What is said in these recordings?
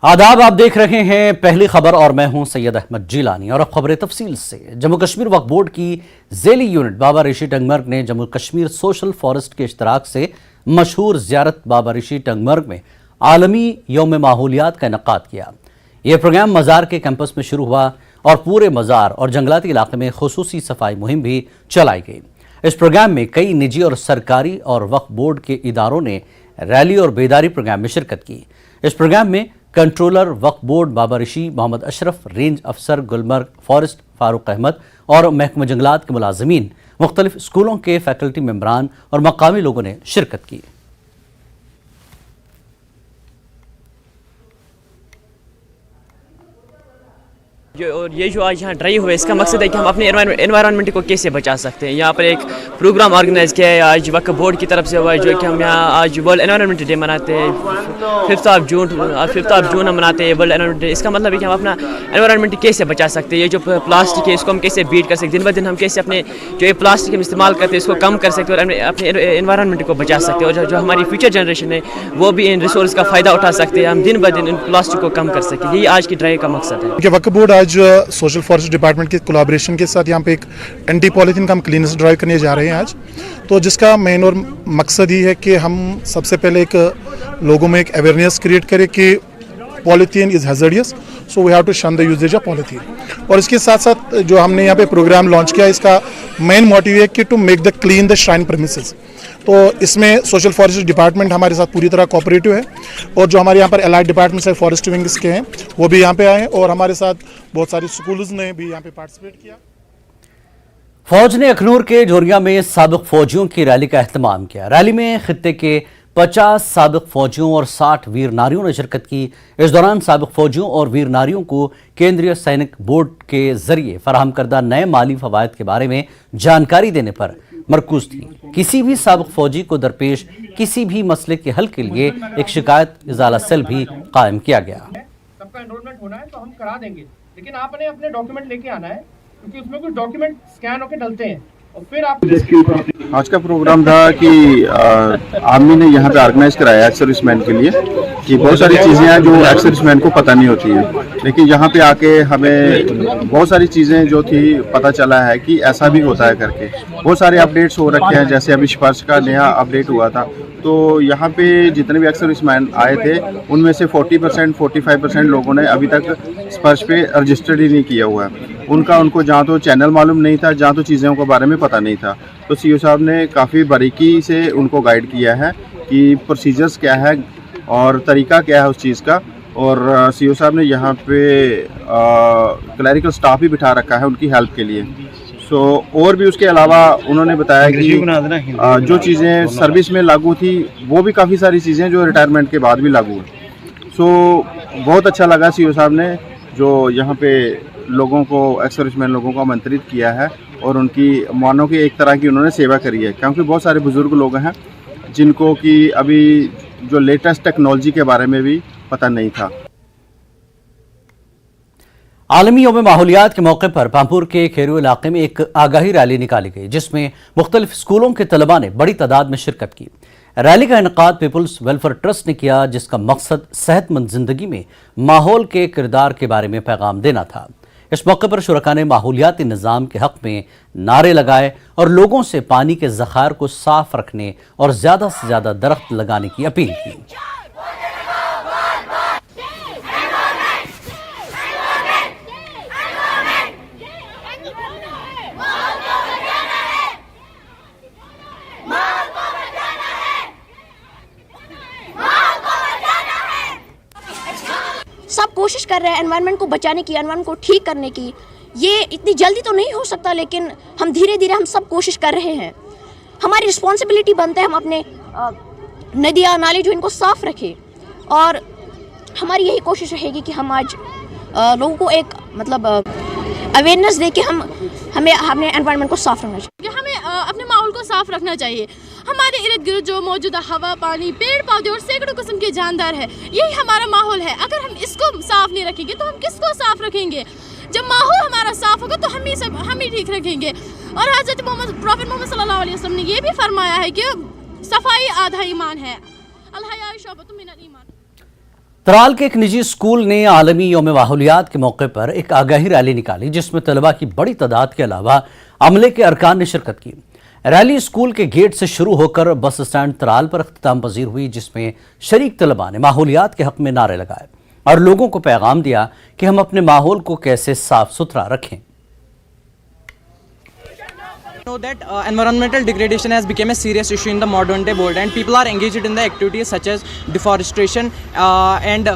आदाब, आप देख रहे हैं पहली खबर और मैं हूं सैयद अहमद जिलानी। और अब खबरें तफसील से। जम्मू कश्मीर वक्फ बोर्ड की ज़ेली यूनिट बाबा ऋषि टंगमर्ग ने जम्मू कश्मीर सोशल फॉरेस्ट के इश्तराक से मशहूर ज़ियारत बाबा ऋषि टंगमर्ग में आलमी यौम माहौलियात का इनेकाद किया। यह प्रोग्राम मज़ार के कैंपस में शुरू हुआ और पूरे मज़ार और जंगलाती इलाके में खुसूसी सफाई मुहिम भी चलाई गई। इस प्रोग्राम में कई निजी और सरकारी और वक्फ बोर्ड के इदारों ने रैली और बेदारी प्रोग्राम में शिरकत की। इस प्रोग्राम में कंट्रोलर वक्फ बोर्ड बाबा ऋषि मोहम्मद अशरफ, रेंज अफसर गुलमर्ग फॉरेस्ट फारूक अहमद और महकमा जंगलात के मुलाजिमीन, मुख्तलिफ स्कूलों के फैकल्टी मेंबरान और मकामी लोगों ने शिरकत की। और ये जो आज यहाँ ड्राइव हुआ है, इसका मकसद है कि हम अपने एनवायरनमेंट को कैसे बचा सकते हैं। यहाँ पर एक प्रोग्राम ऑर्गेनाइज किया है आज वक्फ बोर्ड की तरफ से हुआ है, जो कि हम यहाँ आज वर्ल्ड एनवायरनमेंट डे मनाते हैं। 5 जून हम मनाते हैं वर्ल्ड एनवायरनमेंट डे। इसका मतलब है कि हम अपना एनवायरनमेंट कैसे बचा सकते हैं। ये जो प्लास्टिक है इसको हम कैसे बीट कर सकते हैं। दिन ब दिन हम कैसे अपने जो ये प्लास्टिक हम इस्तेमाल करते हैं इसको कम कर सकते हैं और अपने एनवायरनमेंट को बचा सकते हैं। और जो हमारी फ्यूचर जनरेशन है वो भी इन रिसोर्स का फ़ायदा उठा सकते हैं। हम दिन ब दिन इन प्लास्टिक को कम कर सकते हैं। यही आज की ड्राइव का मकसद है। वक्फ बोर्ड आज सोशल फॉरेस्ट डिपार्टमेंट के कोलैबोरेशन के साथ यहाँ पे एक एंटी पॉलीथीन का हम क्लीनेस ड्राइव करने जा रहे हैं आज। तो जिसका मेन और मकसद ही है कि हम सबसे पहले एक लोगों में एक अवेयरनेस क्रिएट करें कि polythene is hazardous, so we have to shun the usages of polythene. और इसके साथ साथ जो हमने यहाँ पे प्रोग्राम लॉन्च किया, इसका मेन मोटिव है कि to make the clean the shrine premises. तो इसमें सोशल फॉरेस्ट डिपार्टमेंट हमारे साथ पूरी तरह कोऑपरेटिव है और जो हमारे यहाँ पर एलाइड डिपार्टमेंट्स है, फॉरेस्ट विंग्स के हैं, वो भी यहाँ पे आए और हमारे साथ बहुत सारी स्कूल्स ने भी यहाँ पे पार्टिसिपेट किया। फौज ने अखनूर के जोरिया में साबिक फौजियों की रैली का एहतमाम किया। रैली में खित्ते के 50 साबिक फौजियों और 60 वीर नारियों ने शिरकत की। इस दौरान साबिक फौजियों और वीर नारियों को केंद्रीय सैनिक बोर्ड के जरिए फराहम करदा नए माली फवायद के बारे में जानकारी देने पर मरकूज थी। किसी भी साबिक फौजी को दरपेश किसी भी मसले के हल के लिए एक शिकायत इजाला सेल भी कायम किया गया। सबका एनरोलमेंट होना है तो हम करा देंगे, लेकिन आपने अपने डॉक्यूमेंट लेके आना है क्योंकि उसमें कुछ डॉक्यूमेंट स्कैन होकर डलते हैं और फिर आप। आज का प्रोग्राम था कि आर्मी ने यहाँ पे ऑर्गेनाइज कराया एक्स सर्विसमैन के लिए कि बहुत सारी चीज़ें हैं जो एक्स सर्विसमैन को पता नहीं होती हैं, लेकिन यहाँ पे आके हमें बहुत सारी चीज़ें जो थी पता चला है कि ऐसा भी होता है करके। बहुत सारे अपडेट्स हो रखे हैं, जैसे अभी स्पर्श का नया अपडेट हुआ था। तो यहाँ पे जितने भी एक्स सर्विसमैन आए थे उनमें से 40% 45% लोगों ने अभी तक स्पर्श पे रजिस्टर्ड ही नहीं किया हुआ है। उनको जहाँ तो चैनल मालूम नहीं था, जहाँ तो चीज़ों के बारे में पता नहीं था। तो सीओ साहब ने काफ़ी बारीकी से उनको गाइड किया है कि प्रोसीजर्स क्या है और तरीका क्या है उस चीज़ का। और सीओ साहब ने यहाँ पे क्लैरिकल स्टाफ भी बिठा रखा है उनकी हेल्प के लिए। और भी उसके अलावा उन्होंने बताया कि जो चीज़ें सर्विस में लागू थी वो भी काफ़ी सारी चीज़ें जो रिटायरमेंट के बाद भी लागू हैं। बहुत अच्छा लगा सीओ साहब ने जो यहाँ पे लोगों को एक्स सर्विसमैन लोगों को आमंत्रित किया है और उनकी मानो की एक तरह की उन्होंने सेवा करी है, क्योंकि बहुत सारे बुजुर्ग लोग हैं जिनको कि अभी जो लेटेस्ट टेक्नोलॉजी के बारे में भी पता नहीं था। आलमी यौम माहौलियात के मौके पर पामपुर के खेरू इलाके में एक आगाही रैली निकाली गई, जिसमें मुख्तलिफ स्कूलों के तलबा ने बड़ी तादाद में शिरकत की। रैली का इनेकाद पीपल्स वेलफेयर ट्रस्ट ने किया, जिसका मकसद सेहतमंद जिंदगी में माहौल के किरदार के बारे में पैगाम देना था। इस मौके पर शुरका ने माहौलियाती निज़ाम के हक में नारे लगाए और लोगों से पानी के ज़खायर को साफ रखने और ज़्यादा से ज़्यादा दरख्त लगाने की अपील की। सब कोशिश कर रहे हैं एनवायरनमेंट को बचाने की, एनवायरनमेंट को ठीक करने की। ये इतनी जल्दी तो नहीं हो सकता, लेकिन हम धीरे धीरे हम सब कोशिश कर रहे हैं। हमारी रिस्पॉन्सिबिलिटी बनता है हम अपने नदियाँ नाले जो इनको साफ़ रखें, और हमारी यही कोशिश रहेगी कि हम आज लोगों को एक मतलब अवेयरनेस दे के हमें एनवायरनमेंट को साफ रखना चाहिए। हमें अपने माहौल को साफ रखना चाहिए। हमारे इर्द गिर्द जो मौजूदा हवा, पानी, पेड़ पौधे और सैकड़ों किस्म के जानदार है, यही हमारा माहौल है। अगर हम इसको साफ नहीं रखेंगे तो हम किसको साफ रखेंगे? जब माहौल हमारा साफ होगा तो हम ही ठीक रखेंगे। और हज़रत प्रॉफेट मोहम्मद सल्लल्लाहु अलैहि वसल्लम ने ये भी फरमाया है कि सफाई आधा ईमान है। अल-हया शुअबतुम मिनल ईमान। तराल के एक निजी स्कूल ने आलमी यौम माहौलियात के मौके पर एक आगाही रैली निकाली जिसमें तलबा की बड़ी तादाद के अलावा अमले के अरकान ने शिरकत की। रैली स्कूल के गेट से शुरू होकर बस स्टैंड तराल पर अख्तिताम पजीर हुई, जिसमें शरीक तलबा ने माहौलियात के हक में नारे लगाए और लोगों को पैगाम दिया कि हम अपने माहौल को कैसे साफ सुथरा रखें। Know that environmental degradation has become a serious issue in the modern day world, and people are engaged in the activities such as deforestation and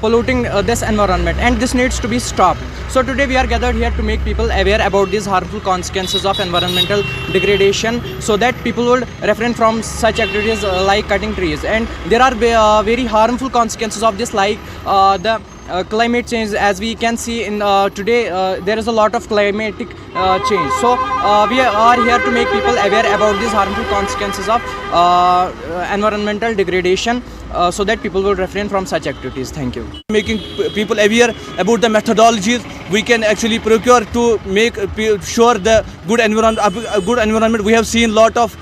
polluting this environment, and this needs to be stopped. So today we are gathered here to make people aware about these harmful consequences of environmental degradation, so that people would refrain from such activities like cutting trees. And there are very harmful consequences of this, like the climate change. As we can see in today there is a lot of climatic change, so we are here to make people aware about these harmful consequences of environmental degradation, so that people will refrain from such activities. Thank you. Making people aware about the methodologies we can actually procure to make sure the good environment. We have seen lot of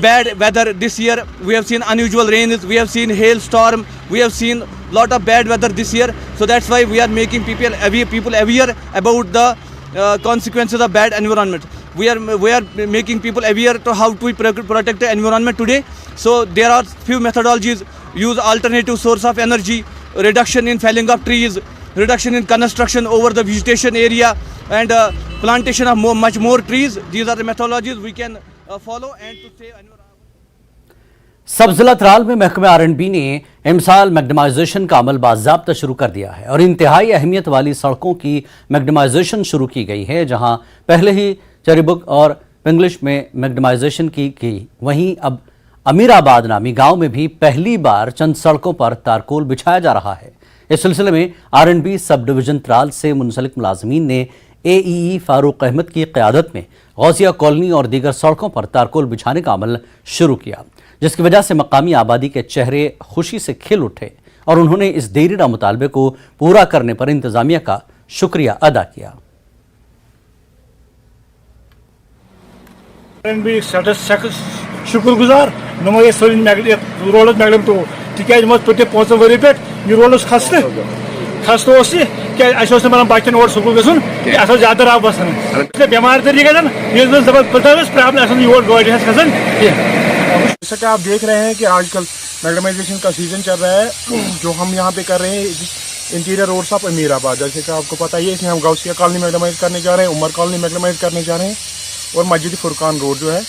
bad weather this year. We have seen unusual rains, we have seen hailstorm, we have seen lot of bad weather this year. So that's why we are making people aware about the consequences of bad environment. We are making people aware to how to protect the environment today. So there are few methodologies: use alternative source of energy, reduction in felling of trees, reduction in construction over the vegetation area, and plantation of much more trees. These are the methodologies we can follow and to save environment. सब जिला तराल में महकमे R&B ने इमसाल मैग्नेमाइजेशन का अमल बाज़ाब्ता शुरू कर दिया है और इंतहाई अहमियत वाली सड़कों की मैग्नेमाइजेशन शुरू की गई है। जहां पहले ही चरीबुक और पिंगलिश में मैग्नेमाइजेशन की गई, वहीं अब अमीराबाद नामी गांव में भी पहली बार चंद सड़कों पर तारकोल बिछाया जा रहा है। इस सिलसिले में R&B सब डिवीजन तराल से मुंसलिक मुलाजमीन ने AEE फारूक अहमद की क़यादत में गौसिया कॉलोनी और दीगर सड़कों पर तारकोल बिछाने का अमल शुरू किया, जिसकी वजह से मकामी आबादी के चेहरे खुशी से खिल उठे और उन्होंने इस देरीदा मुतालबे को पूरा करने पर इंतजामिया का शुक्रिया अदा किया। शुक्रगुजार नुमा ये रोड मैडम तो तिकाज पे 5 वरी पे रोड खस्त क्या बाकी और स्कूल गन ज्यादा राव बसान बेमार तरी गन प्रॉब्लम योर गाड़ी खसान। जैसा कि आप देख रहे हैं कि आजकल मैग्नेमाइजेशन का सीजन चल रहा है, जो हम यहाँ पे कर रहे हैं इंटीरियर रोड्स ऑफ अमीराबाद। जैसे कि आपको पता ही है, इसमें हम गौसिया कॉलोनी मैग्नेमाइज करने जा रहे हैं, उमर कॉलोनी मैग्नेमाइज करने जा रहे हैं और मस्जिद फुरकान रोड जो है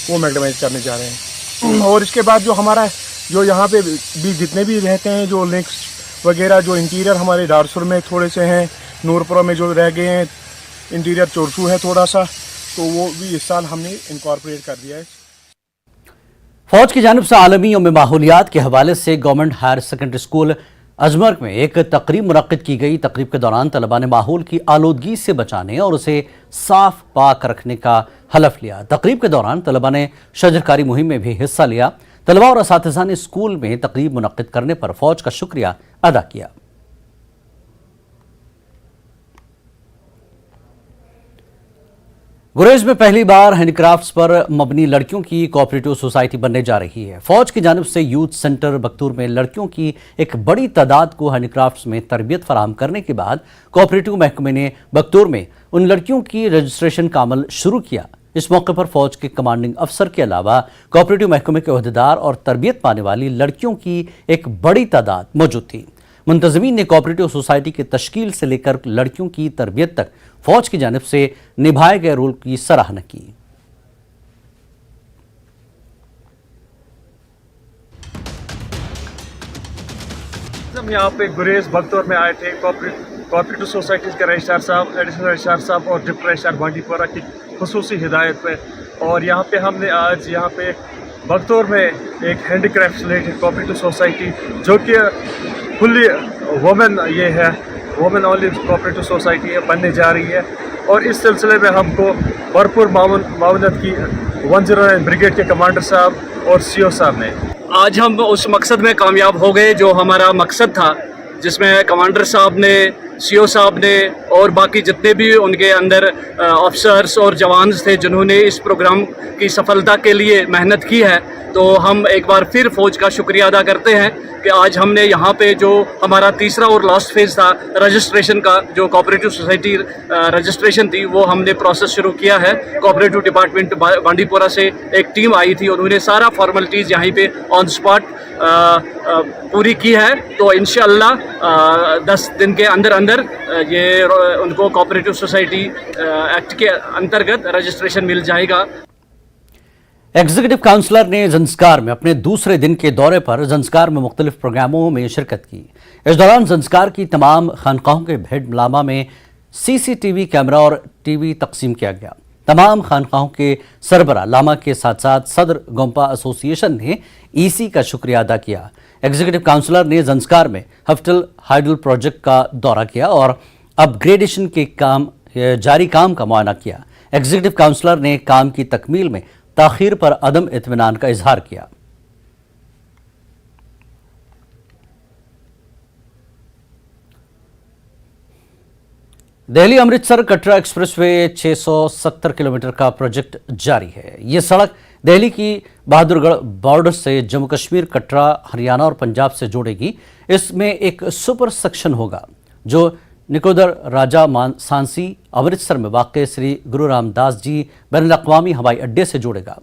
वो मैग्नेमाइज करने जा रहे हैं। और इसके बाद जो हमारा जो यहाँ पे भी जितने भी रहते हैं जो लिंक्स वगैरह जो इंटीरियर हमारे डारसुर में थोड़े से हैं, नूरपुरा में जो रह गए हैं इंटीरियर चोरसू है थोड़ा सा, तो वो भी इस साल हमने इनकॉर्पोरेट कर दिया है। फौज की जानिब से आलमी यौम माहौलियात के हवाले से गवर्नमेंट हायर सेकेंडरी स्कूल अजमर्ग में एक तकरीब मुनक्किद की गई। तकरीब के दौरान तलबा ने माहौल की आलूदगी से बचाने और उसे साफ पाक रखने का हलफ लिया। तकरीब के दौरान तलबा ने शजरकारी मुहिम में भी हिस्सा लिया। तलबा और असातिज़ा ने स्कूल में तकरीब मुनक्किद करने पर फौज का शुक्रिया अदा किया। गुरेज में पहली बार हैंडीक्राफ्ट्स पर मबनी लड़कियों की कोऑपरेटिव सोसाइटी बनने जा रही है। फौज की जानिब से यूथ सेंटर बख्तूर में लड़कियों की एक बड़ी तादाद को हैंडीक्राफ्ट्स में तरबियत फराहम करने के बाद कोऑपरेटिव महकमे ने बख्तूर में उन लड़कियों की रजिस्ट्रेशन का अमल शुरू किया। इस मौके पर फौज के कमांडिंग अफसर के अलावा कोऑपरेटिव महकमे के ओहदेदार और तरबियत पाने वाली लड़कियों की एक बड़ी तादाद मौजूद थी। मुंतज़मीन ने कोऑपरेटिव सोसाइटी की तश्कील से लेकर लड़कियों की तरबियत तक फौज की जानिब से निभाए गए रोल की सराहना की। हम यहाँ पे गुरेज बख्तौर में आए थे। कोऑपरेटिव सोसाइटीज़ के रजिस्ट्रार साहब, एडिशनल रजिस्ट्रार साहब और डिप्टी रजिस्ट्रार बांडीपोरा की खुसूसी हिदायत पे, और यहाँ पे हमने आज यहाँ पे बख्तौर में एक हैंडीक्राफ्ट रिलेटेड कोऑपरेटिव सोसाइटी जो कि फुल्ली वुमेन ये है, वुमेन ओनली कोऑपरेटिव सोसाइटी है, बनने जा रही है। और इस सिलसिले में हमको भरपूर मावनत की 109 ब्रिगेड के कमांडर साहब और CO साहब ने। आज हम उस मकसद में कामयाब हो गए जो हमारा मकसद था, जिसमें कमांडर साहब ने सीओ साहब ने और बाकी जितने भी उनके अंदर ऑफिसर्स और जवान थे जिन्होंने इस प्रोग्राम की सफलता के लिए मेहनत की है, तो हम एक बार फिर फ़ौज का शुक्रिया अदा करते हैं कि आज हमने यहाँ पे जो हमारा तीसरा और लास्ट फेज़ था रजिस्ट्रेशन का, जो कोऑपरेटिव सोसाइटी रजिस्ट्रेशन थी, वो हमने प्रोसेस शुरू किया है। कोऑपरेटिव डिपार्टमेंट बांडीपुरा से एक टीम आई थी, उन्होंने सारा फॉर्मेलिटीज़ यहाँ पे ऑन स्पॉट पूरी की है। तो इंशाअल्लाह 10 दिन के अंदर अंदर ये उनको कोऑपरेटिव सोसाइटी एक्ट के अंतर्गत रजिस्ट्रेशन मिल जाएगा। एग्जीक्यूटिव काउंसलर ने जंस्कार में अपने दूसरे दिन के दौरे पर जंस्कार में मुख्तलिफ प्रोग्रामों में शिरकत की। इस दौरान जंस्कार की तमाम खानकाहों के भेड़ लामा में CCTV कैमरा और टीवी तकसीम किया गया। तमाम खानकाहों के सरबरा लामा के साथ साथ सदर गोम्पा एसोसिएशन ने EC का शुक्रिया अदा किया। एग्जीक्यूटिव काउंसलर ने जंस्कार में हफ्टल हाइडल प्रोजेक्ट का दौरा किया और अपग्रेडेशन के जारी काम का मुआयना किया। एग्जीक्यूटिव काउंसलर ने काम की तकमील में ताखीर पर अदम इत्मीनान का इजहार किया। दिल्ली अमृतसर कटरा एक्सप्रेसवे 670 किलोमीटर का प्रोजेक्ट जारी है। ये सड़क दिल्ली की बहादुरगढ़ बॉर्डर से जम्मू कश्मीर, कटरा, हरियाणा और पंजाब से जोड़ेगी। इसमें एक सुपर सेक्शन होगा जो निकोदर राजा सांसी अमृतसर में वाक़ श्री गुरु रामदास जी बैनुल-अक़वामी हवाई अड्डे से जोड़ेगा।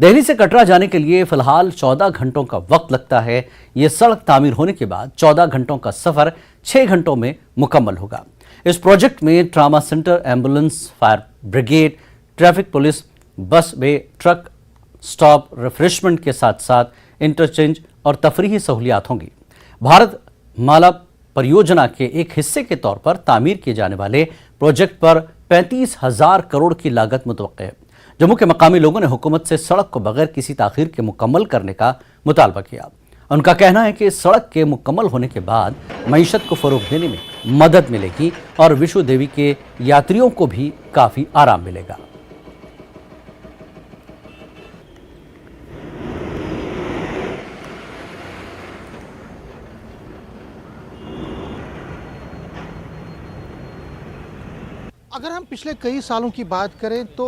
दिल्ली से कटरा जाने के लिए फ़िलहाल 14 घंटों का वक्त लगता है। ये सड़क तामीर होने के बाद 14 घंटों का सफ़र 6 घंटों में मुकम्मल होगा। इस प्रोजेक्ट में trauma centre, ambulance, fire brigade, traffic police, बस वे, ट्रक स्टॉप, रिफ्रेशमेंट के साथ साथ इंटरचेंज और तफरीही सहूलियात होंगी। भारत माला परियोजना के एक हिस्से के तौर पर तामीर किए जाने वाले प्रोजेक्ट पर 35,000 करोड़ की लागत मुतवक्के है। जम्मू के मकामी लोगों ने हुकूमत से सड़क को बगैर किसी ताखीर के मुकम्मल करने का मुतालबा किया। उनका कहना है कि सड़क के मुकम्मल होने के बाद मईशत को फ़रोग देने में मदद मिलेगी और विष्णु देवी के यात्रियों को भी काफ़ी आराम मिलेगा। अगर हम पिछले कई सालों की बात करें तो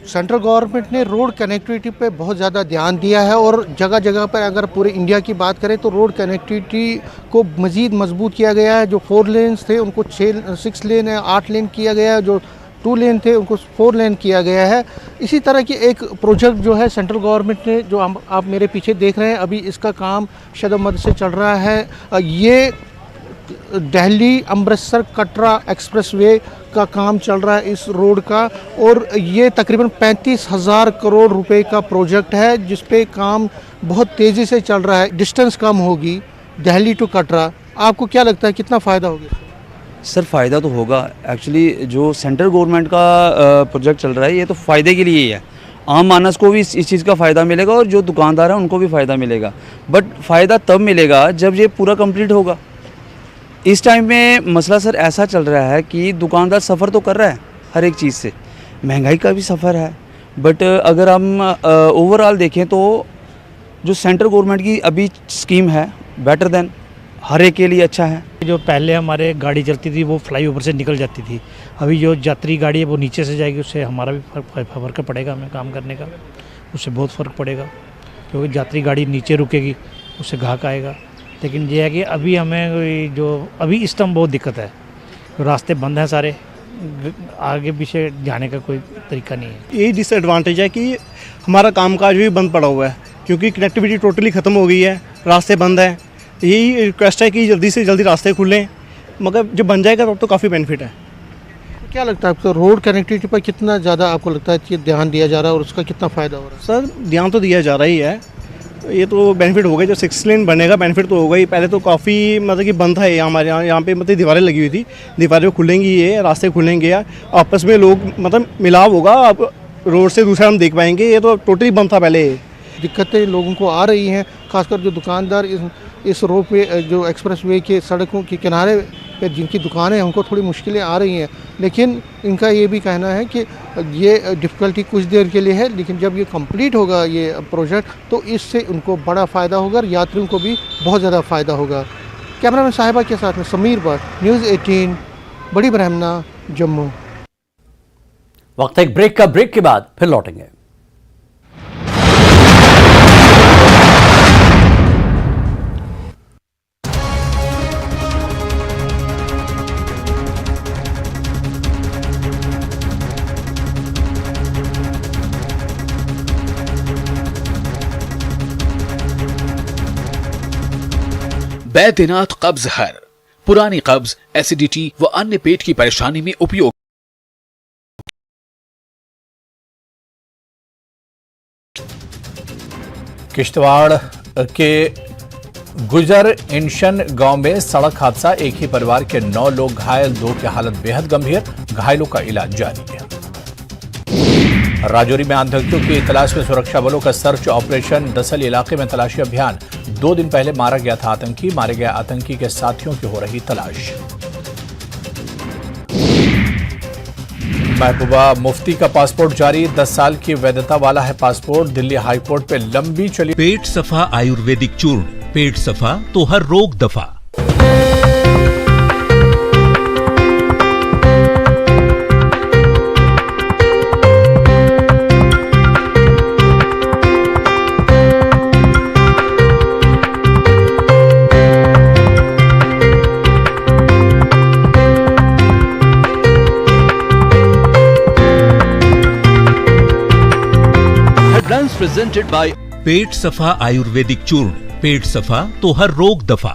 सेंट्रल गवर्नमेंट ने रोड कनेक्टिविटी पे बहुत ज़्यादा ध्यान दिया है और जगह जगह पर अगर पूरे इंडिया की बात करें तो रोड कनेक्टिविटी को मज़ीद मजबूत किया गया है। जो 4 लेन्स थे उनको 6 लेन है, 8 लेन किया गया है। जो 2 लेन थे उनको 4 लेन किया गया है। इसी तरह की एक प्रोजेक्ट जो है सेंट्रल गवर्नमेंट ने, जो आप मेरे पीछे देख रहे हैं, अभी इसका काम शदमद से चल रहा है। ये दिल्ली अमृतसर कटरा एक्सप्रेसवे का काम चल रहा है इस रोड का, और ये तकरीबन 35,000 करोड़ रुपए का प्रोजेक्ट है जिस पे काम बहुत तेज़ी से चल रहा है। डिस्टेंस कम होगी दिल्ली टू कटरा। आपको क्या लगता है कितना फ़ायदा होगा? सर फ़ायदा तो होगा। एक्चुअली जो सेंट्रल गवर्नमेंट का प्रोजेक्ट चल रहा है ये तो फ़ायदे के लिए ही है। आम मानस को भी इस चीज़ का फ़ायदा मिलेगा और जो दुकानदार हैं उनको भी फ़ायदा मिलेगा। बट फ़ायदा तब मिलेगा जब ये पूरा कंप्लीट होगा। इस टाइम में मसला सर ऐसा चल रहा है कि दुकानदार सफ़र तो कर रहा है हर एक चीज़ से, महंगाई का भी सफ़र है। बट अगर हम ओवरऑल देखें तो जो सेंट्रल गवर्नमेंट की अभी स्कीम है बेटर देन, हर एक के लिए अच्छा है। जो पहले हमारे गाड़ी चलती थी वो फ्लाईओवर से निकल जाती थी, अभी जो यात्री गाड़ी है वो नीचे से जाएगी, उससे हमारा भी फ़र्क पड़ेगा, हमें काम करने का उससे बहुत फ़र्क पड़ेगा, क्योंकि यात्री गाड़ी नीचे रुकेगी उससे घाक आएगा। लेकिन ये है कि अभी हमें जो अभी इस टाइम बहुत दिक्कत है, रास्ते बंद हैं सारे, आगे पीछे जाने का कोई तरीका नहीं है। यही डिसएडवांटेज है कि हमारा कामकाज भी बंद पड़ा हुआ है क्योंकि कनेक्टिविटी टोटली ख़त्म हो गई है, रास्ते बंद हैं। यही रिक्वेस्ट है कि जल्दी से जल्दी रास्ते खुलें, मगर जब बन जाएगा तब तो काफ़ी बेनिफिट है। क्या लगता है आपको रोड कनेक्टिविटी पर कितना ज़्यादा आपको लगता है कि ध्यान दिया जा रहा है और उसका कितना फ़ायदा हो रहा है? सर ध्यान तो दिया जा रहा ही है, ये तो बेनिफिट होगा। जब 6 लेन बनेगा बेनिफिट तो होगा ही। पहले तो काफ़ी मतलब कि बंद था हमारे यहाँ पे मतलब दीवारें लगी हुई थी, दीवारें खुलेंगी, ये रास्ते खुलेंगे, या आपस में लोग मतलब मिलाव होगा, आप रोड से दूसरा हम देख पाएंगे। ये तो टोटली बंद था पहले। दिक्कतें लोगों को आ रही हैं, खासकर जो दुकानदार इस रोड पे जो एक्सप्रेसवे के सड़कों के किनारे पे जिनकी दुकानें हैं उनको थोड़ी मुश्किलें आ रही हैं। लेकिन इनका ये भी कहना है कि ये डिफ़िकल्टी कुछ देर के लिए है, लेकिन जब ये कंप्लीट होगा ये प्रोजेक्ट तो इससे उनको बड़ा फ़ायदा होगा और यात्रियों को भी बहुत ज़्यादा फ़ायदा होगा। कैमरामैन साहिबा के साथ में समीर भट्ट, न्यूज़ 18, बड़ी ब्रह्मना, जम्मू। वक्त एक ब्रेक का, ब्रेक के बाद फिर लौटेंगे। बैद्यनाथ कब्ज हर, पुरानी कब्ज, एसिडिटी व अन्य पेट की परेशानी में उपयोग। किश्तवाड़ के गुजर इंशन गांव में सड़क हादसा, एक ही परिवार के 9 लोग घायल, 2 की हालत बेहद गंभीर, घायलों का इलाज जारी है। राजौरी में आतंकियों की तलाश में सुरक्षा बलों का सर्च ऑपरेशन, दसल इलाके में तलाशी अभियान। 2 दिन पहले मारा गया था आतंकी, मारे गए आतंकी के साथियों की हो रही तलाश। महबूबा मुफ्ती का पासपोर्ट जारी, 10 साल की वैधता वाला है पासपोर्ट, दिल्ली हाईकोर्ट पे लंबी चली। पेट सफा आयुर्वेदिक चूर्ण, पेट सफा तो हर रोग दफा। Presented by पेट सफा आयुर्वेदिक चूर्ण, पेट सफा तो हर रोग दफा।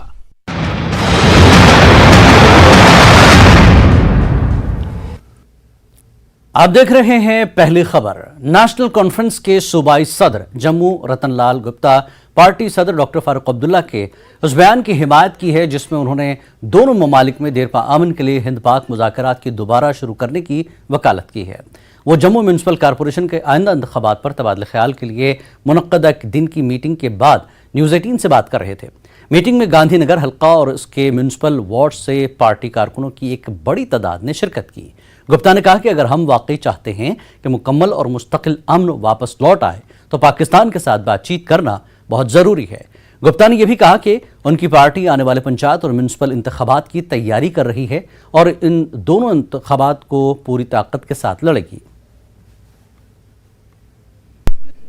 आप देख रहे हैं पहली खबर। नेशनल कॉन्फ्रेंस के सूबाई सदर जम्मू रतनलाल गुप्ता पार्टी सदर डॉक्टर फारूक अब्दुल्ला के उस बयान की हिमायत की है जिसमें उन्होंने दोनों ममालिक में देरपा अमन के लिए हिंद पाक मुज़ाकरात की दोबारा शुरू करने की वकालत की है। वो जम्मू म्यूनसिपल कॉरपोरेशन के आइंदा इंतखाबात पर तबादला ख्याल के लिए मुनक्कदा दिन की मीटिंग के बाद न्यूज़ 18 से बात कर रहे थे। मीटिंग में गांधीनगर हल्का और उसके म्यूनसिपल वार्ड से पार्टी कारकुनों की एक बड़ी तादाद ने शिरकत की। गुप्ता ने कहा कि अगर हम वाकई चाहते हैं कि मुकम्मल और मुस्तकिल अमन वापस लौट आए तो पाकिस्तान के साथ बातचीत करना बहुत ज़रूरी है। गुप्ता ने यह भी कहा कि उनकी पार्टी आने वाले पंचायत और म्यूनसिपल इंतखाबात की तैयारी कर रही है और इन दोनों इंतखाबात को पूरी ताकत के साथ लड़ेगी।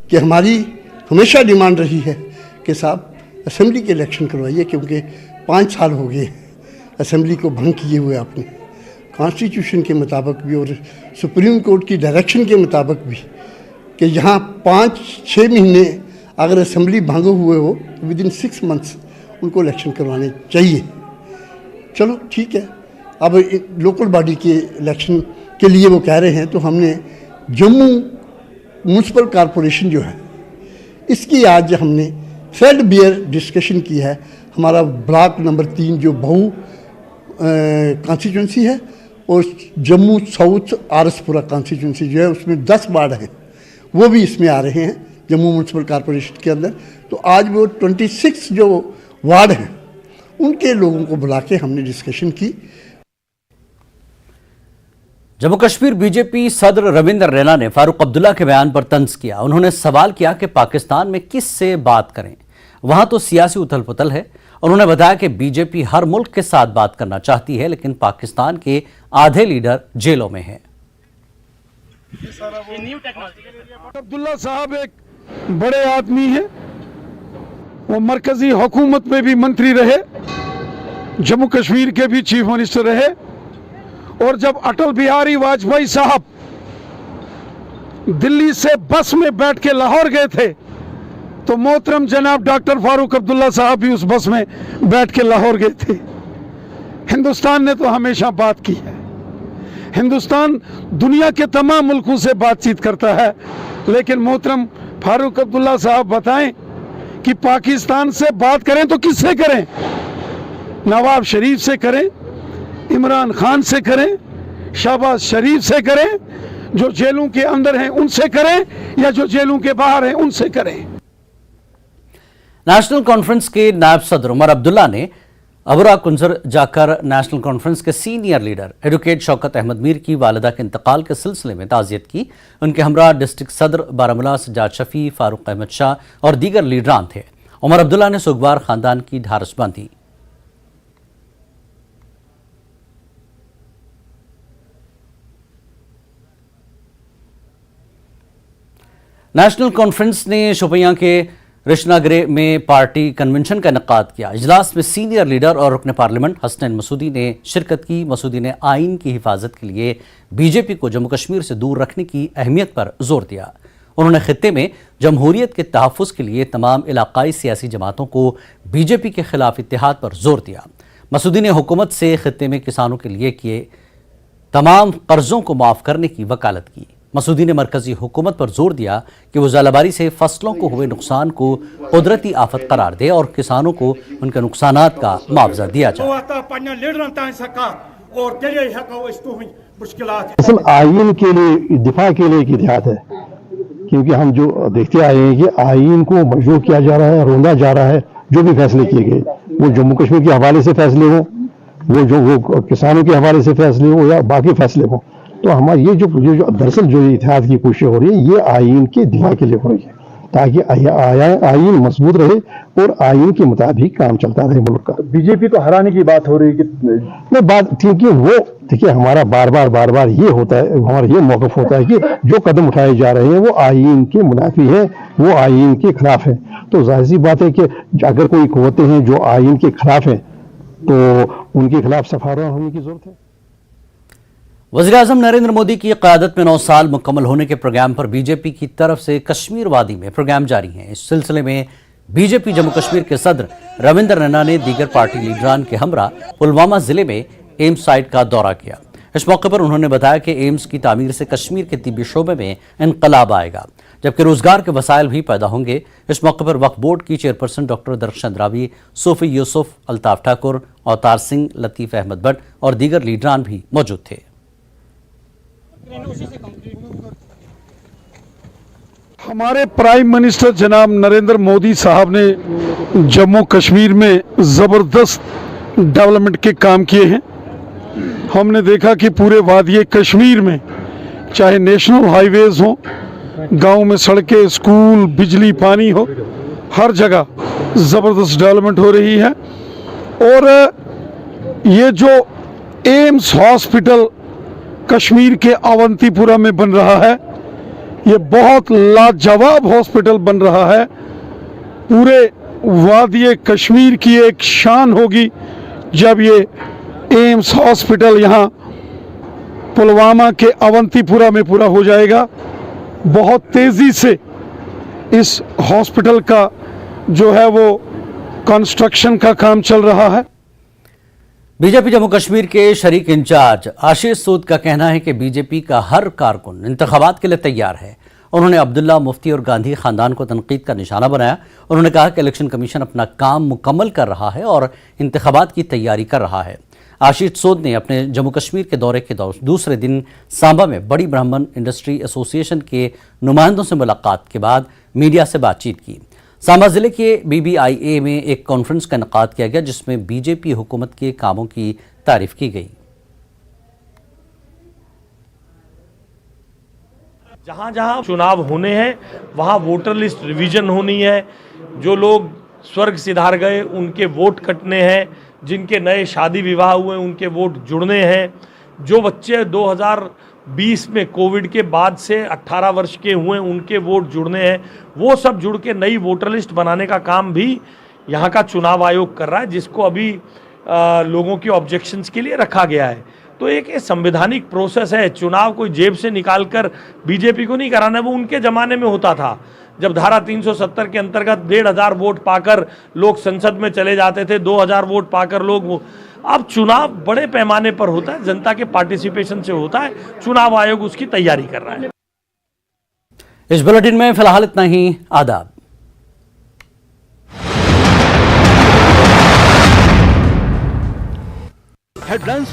कि हमारी हमेशा डिमांड रही है कि साहब असेंबली के इलेक्शन करवाइए, क्योंकि 5 साल हो गए असेंबली को भंग किए हुए आपने, कॉन्स्टिट्यूशन के मुताबिक भी और सुप्रीम कोर्ट की डायरेक्शन के मुताबिक भी, कि यहाँ 5-6 महीने अगर असेंबली भंग हुए हो तो विद इन 6 मंथ्स उनको इलेक्शन करवाने चाहिए। चलो ठीक है, अब लोकल बॉडी के इलेक्शन के लिए वो कह रहे हैं, तो हमने जम्मू म्यूनसिपल कॉरपोरेशन जो है इसकी आज हमने थ्रेड बियर डिस्कशन की है। हमारा ब्लॉक नंबर 3 जो बहु कॉन्स्टिट्यूंसी है और जम्मू साउथ आरसपुरा कॉन्स्टिट्यूंसी जो है उसमें 10 वार्ड हैं, वो भी इसमें आ रहे हैं जम्मू म्यूनसिपल कॉरपोरेशन के अंदर। तो आज वो 26 जो वार्ड हैं उनके लोगों को बुला के हमने डिस्कशन की। जम्मू कश्मीर बीजेपी सदर रविंद्र रैना ने फारूक अब्दुल्ला के बयान पर तंज किया। उन्होंने सवाल किया कि पाकिस्तान में किस से बात करें, वहां तो सियासी उथल पुथल है। उन्होंने बताया कि बीजेपी हर मुल्क के साथ बात करना चाहती है, लेकिन पाकिस्तान के आधे लीडर जेलों में हैं। अब्दुल्ला साहब एक बड़े आदमी हैं, वो मरकजी हुकूमत में भी मंत्री रहे, जम्मू कश्मीर के भी चीफ मिनिस्टर रहे, और जब अटल बिहारी वाजपेयी साहब दिल्ली से बस में बैठ के लाहौर गए थे तो मोहतरम जनाब डॉक्टर फारूक अब्दुल्ला साहब भी उस बस में बैठ के लाहौर गए थे। हिंदुस्तान ने तो हमेशा बात की है, हिंदुस्तान दुनिया के तमाम मुल्कों से बातचीत करता है, लेकिन मोहतरम फारूक अब्दुल्ला साहब बताएं कि पाकिस्तान से बात करें तो किससे करें? नवाब शरीफ से करें, इमरान खान से करें, शहबाज शरीफ से करें, जो जेलों के अंदर हैं उनसे करें, या जो जेलों के बाहर हैं उनसे करें। नेशनल कॉन्फ्रेंस के नायब सदर उमर अब्दुल्ला ने अबरा कुंजर जाकर नेशनल कॉन्फ्रेंस के senior leader advocate Shaukat Ahmad Mir की वालिदा के इंतकाल के सिलसिले में ताज़ियत की। उनके हमरा डिस्ट्रिक्ट सदर बारामूला सज्जाद शफी, फारूक अहमद शाह और दीगर लीडरान थे। उमर अब्दुल्ला ने सुगवार खानदान की ढारस बांधी। नेशनल कॉन्फ्रेंस ने शोपियां के रिशनागरे में पार्टी कन्वेंशन का इनेकाद किया। इजलास में सीनियर लीडर और रुकन पार्लियामेंट हसनैन मसूदी ने शिरकत की। मसूदी ने आइन की हिफाजत के लिए बीजेपी को जम्मू कश्मीर से दूर रखने की अहमियत पर जोर दिया। उन्होंने खित्ते में जमहूरियत के तहफ़्फ़ुज़ के लिए तमाम इलाकाई सियासी जमातों को बीजेपी के खिलाफ इत्तेहाद पर जोर दिया। मसूदी ने हुकूमत से खित्ते में किसानों के लिए किए तमाम कर्जों को माफ़ करने की वकालत की। मसूदी ने मरकजी हुकूमत पर जोर दिया कि वो ज़ालाबारी से फसलों को हुए नुकसान को कुदरती आफत करार दे और किसानों को उनके नुकसानात का मुआवजा दिया जाए। असल आइन के लिए दिफा के लिए एक इतिहाद है, क्योंकि हम जो देखते आए हैं कि आइन को मजबूर किया जा रहा है, रोंदा जा रहा है। जो भी फैसले किए गए, वो जम्मू कश्मीर के हवाले से फैसले हो, वो किसानों के हवाले से फैसले हो या बाकी फैसले हो, तो हमारी ये जो दरअसल जो इतिहाद की कोशिश हो रही है, ये आइन के दिफा के लिए हो रही है, ताकि आइन मजबूत रहे और आइन के मुताबिक काम चलता रहे मुल्क का। बीजेपी को हराने की बात हो रही है कि बात, क्योंकि वो देखिए हमारा बार बार ये होता है, हमारा ये मौक़िफ़ होता है कि जो कदम उठाए जा रहे हैं वो आइन के मुनाफी है, वो आइन के खिलाफ है। तो जाहिर सी बात है कि अगर कोई क़ुव्वतें हैं जो आइन के खिलाफ हैं तो उनके खिलाफ सफारा होने की जरूरत है। वज़ीर-ए-आज़म नरेंद्र मोदी की क़यादत में 9 साल मुकम्मल होने के प्रोग्राम पर बीजेपी की तरफ से कश्मीर वादी में प्रोग्राम जारी है। इस सिलसिले में बीजेपी जम्मू कश्मीर के सदर रविंद्र रैना ने दीगर पार्टी लीडरान के हमरा पुलवामा जिले में एम्स साइट का दौरा किया। इस मौके पर उन्होंने बताया कि एम्स की तामीर से कश्मीर के तिब्बी शोबे में इनकलाब आएगा, जबकि रोजगार के वसाइल भी पैदा होंगे। इस मौके पर वक्फ बोर्ड की चेयरपर्सन डॉक्टर दरख्शन रावी, सूफी यूसुफ, अल्ताफ ठाकुर, अवतार सिंह, लतीफ़ अहमद भट्ट और दीगर लीडरान भी मौजूद थे। हमारे प्राइम मिनिस्टर जनाब नरेंद्र मोदी साहब ने जम्मू कश्मीर में ज़बरदस्त डेवलपमेंट के काम किए हैं। हमने देखा कि पूरे वादी कश्मीर में चाहे नेशनल हाईवेज हो, गांव में सड़कें, स्कूल, बिजली, पानी हो, हर जगह ज़बरदस्त डेवलपमेंट हो रही है। और ये जो एम्स हॉस्पिटल कश्मीर के अवंतीपुरा में बन रहा है, ये बहुत लाजवाब हॉस्पिटल बन रहा है। पूरे वादी कश्मीर की एक शान होगी जब ये एम्स हॉस्पिटल यहाँ पुलवामा के अवंतीपुरा में पूरा हो जाएगा। बहुत तेज़ी से इस हॉस्पिटल का जो है वो कंस्ट्रक्शन का काम चल रहा है। बीजेपी जम्मू कश्मीर के शरीक इंचार्ज आशीष सूद का कहना है कि बीजेपी का हर कारकुन इंतखाबात के लिए तैयार है। उन्होंने अब्दुल्ला, मुफ्ती और गांधी खानदान को तनकीद का निशाना बनाया। उन्होंने कहा कि इलेक्शन कमीशन अपना काम मुकम्मल कर रहा है और इंतखाबात की तैयारी कर रहा है। आशीष सूद ने अपने जम्मू कश्मीर के दौरे के दूसरे दिन सांबा में बड़ी ब्राह्मण इंडस्ट्री एसोसिएशन के नुमाइंदों से मुलाकात के बाद मीडिया से बातचीत की। सांबा जिले के BBIA में एक कॉन्फ्रेंस का इनेकाद किया गया, जिसमें बीजेपी हुकूमत के कामों की तारीफ की गई। जहाँ जहाँ चुनाव होने हैं वहाँ वोटर लिस्ट रिवीजन होनी है। जो लोग स्वर्ग सिधार गए उनके वोट कटने हैं, जिनके नए शादी विवाह हुए उनके वोट जुड़ने हैं, जो बच्चे 2020 में कोविड के बाद से 18 वर्ष के हुए उनके वोट जुड़ने हैं, वो सब जुड़ के नई वोटर लिस्ट बनाने का काम भी यहाँ का चुनाव आयोग कर रहा है, जिसको अभी लोगों के ऑब्जेक्शंस के लिए रखा गया है। तो एक संवैधानिक प्रोसेस है। चुनाव कोई जेब से निकालकर बीजेपी को नहीं कराना है। वो उनके ज़माने में होता था जब धारा 370 के अंतर्गत 1,500 वोट पाकर लोग संसद में चले जाते थे, 2,000 वोट पाकर लोग। अब चुनाव बड़े पैमाने पर होता है, जनता के पार्टिसिपेशन से होता है। चुनाव आयोग उसकी तैयारी कर रहा है। इस बुलेटिन में फिलहाल इतना ही। आदाब। हेडलाइंस